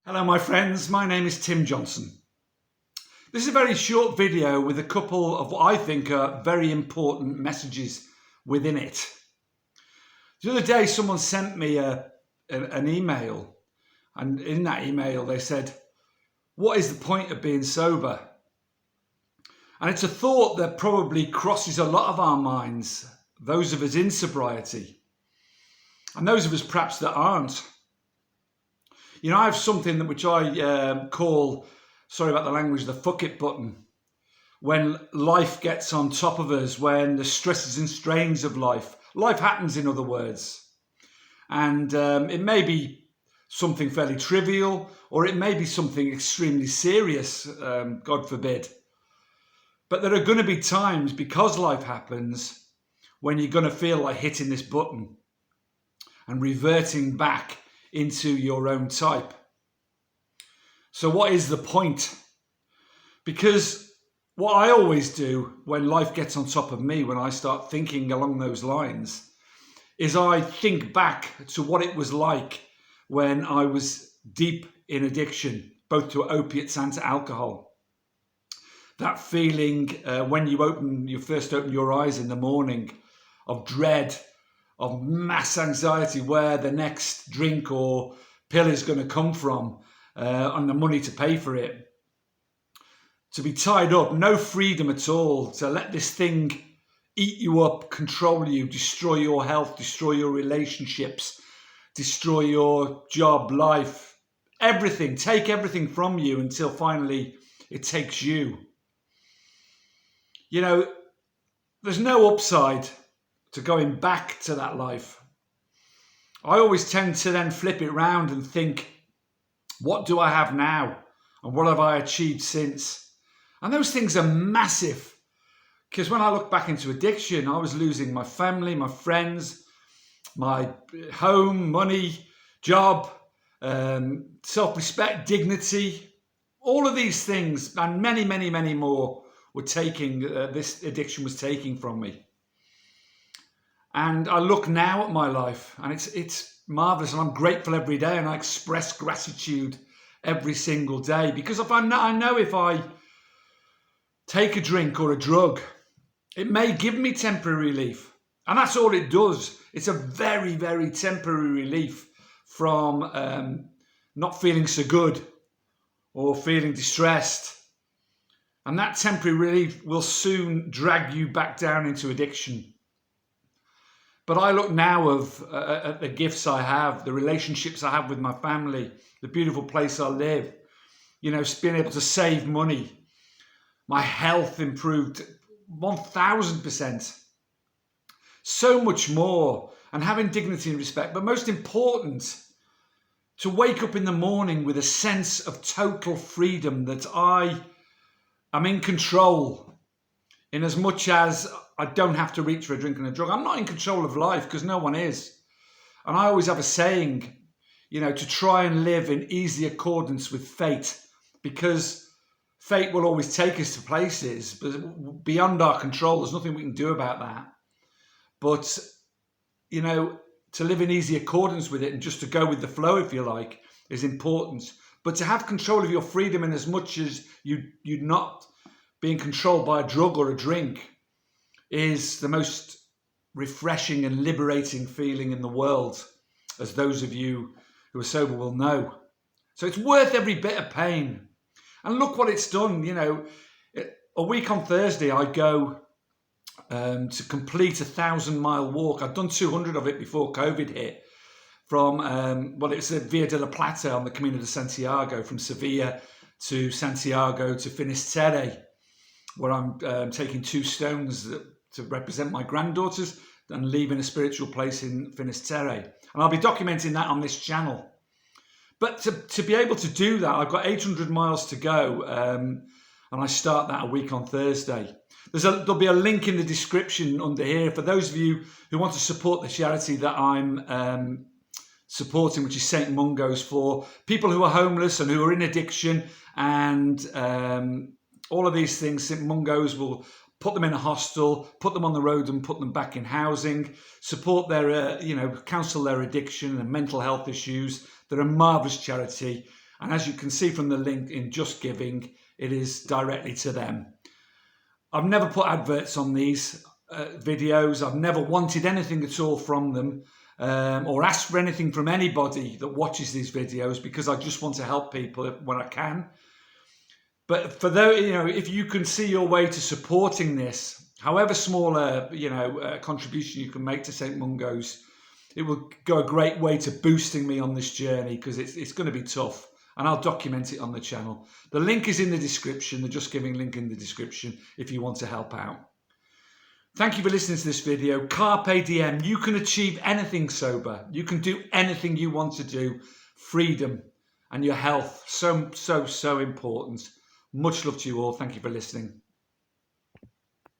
Hello my friends, my name is Tim Johnson. This is a very short video with a couple of what I think are very important messages within it. The other day someone sent me an email, and in that email they said, "What is the point of being sober?" And it's a thought that probably crosses a lot of our minds, those of us in sobriety and those of us perhaps that aren't. You know, I have something which I call, sorry about the language, the fuck it button. When life gets on top of us, when the stresses and strains of life happens in other words. And it may be something fairly trivial, or it may be something extremely serious, God forbid. But there are going to be times, because life happens, when you're going to feel like hitting this button and reverting back into your own type. So what is the point? Because what I always do when life gets on top of me, when I start thinking along those lines, is I think back to what it was like when I was deep in addiction, both to opiates and to alcohol. That feeling when you first open your eyes in the morning, of dread, of mass anxiety, where the next drink or pill is going to come from, and the money to pay for it. To be tied up, no freedom at all, to let this thing eat you up, control you, destroy your health, destroy your relationships, destroy your job, life, everything, take everything from you until finally it takes you. You know, there's no upside to going back to that life. I always tend to then flip it round and think, what do I have now? And what have I achieved since? And those things are massive. Because when I look back into addiction, I was losing my family, my friends, my home, money, job, self-respect, dignity. All of these things and many, many, many more were taking, this addiction was taking from me. And I look now at my life and it's marvelous, and I'm grateful every day, and I express gratitude every single day, because I know if I take a drink or a drug, it may give me temporary relief. And that's all it does. It's a very, very temporary relief from not feeling so good or feeling distressed. And that temporary relief will soon drag you back down into addiction. But I look now at the gifts I have, the relationships I have with my family, the beautiful place I live, you know, being able to save money. My health improved 1000%. So much more. And having dignity and respect. But most important, to wake up in the morning with a sense of total freedom, that I am in control, in as much as I don't have to reach for a drink and a drug. I'm not in control of life, because no one is. And I always have a saying, you know, to try and live in easy accordance with fate, because fate will always take us to places but beyond our control. There's nothing we can do about that. But, you know, to live in easy accordance with it and just to go with the flow, if you like, is important. But to have control of your freedom, in as much as you're not being controlled by a drug or a drink, is the most refreshing and liberating feeling in the world, as those of you who are sober will know. So it's worth every bit of pain. And look what it's done. You know, a week on Thursday, I go to complete a 1,000-mile walk. I'd done 200 of it before COVID hit, from, it's a Via de la Plata on the Camino de Santiago, from Sevilla to Santiago to Finisterre, where I'm taking 2 stones to represent my granddaughters and leaving a spiritual place in Finisterre. And I'll be documenting that on this channel. But to be able to do that, I've got 800 miles to go, and I start that a week on Thursday. There'll be a link in the description under here for those of you who want to support the charity that I'm supporting, which is St Mungo's, for people who are homeless and who are in addiction, and all of these things. St Mungo's will put them in a hostel, put them on the road and put them back in housing, support their, counsel their addiction and mental health issues. They're a marvellous charity. And as you can see from the link in Just Giving, it is directly to them. I've never put adverts on these videos. I've never wanted anything at all from them, or asked for anything from anybody that watches these videos, because I just want to help people when I can. But for those, if you can see your way to supporting this, however small a contribution you can make to St Mungo's, it will go a great way to boosting me on this journey, because it's going to be tough, and I'll document it on the channel. The link is in the description, the Just Giving link in the description, if you want to help out. Thank you for listening to this video. Carpe diem. You can achieve anything sober. You can do anything you want to do. Freedom and your health, so important. Much love to you all. Thank you for listening.